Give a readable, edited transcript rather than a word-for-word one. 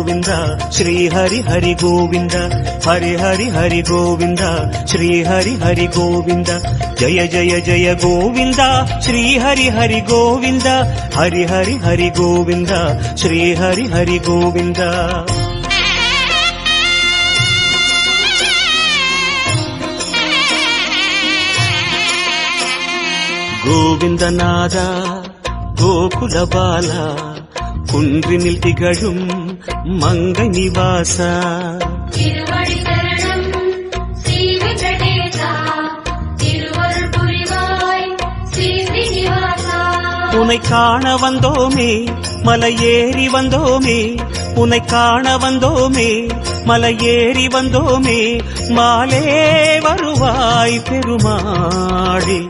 श्री हरि हरि गोविंद हरि हरि हरि गोविंद श्री हरि हरि गोविंद जय जय जय गोविंद श्री हरि हरि गोविंद हरि हरि हरि गोविंद श्री हरि हरि गोविंद गोविंदनादा गोकुल बाला कुंद्रिनिल तिगழும் मंगै निवासा திருவடி சரணம் ஸ்ரீ வெங்கடேசா திருவருள் புரிவாய் ஸ்ரீ ஸ்ரீனிவாசா உன்னை காண வந்தோமே மலையேறி வந்தோமே உன்னை காண வந்தோமே மலையேறி வந்தோமே மாலே வருவாய் பெருமாளே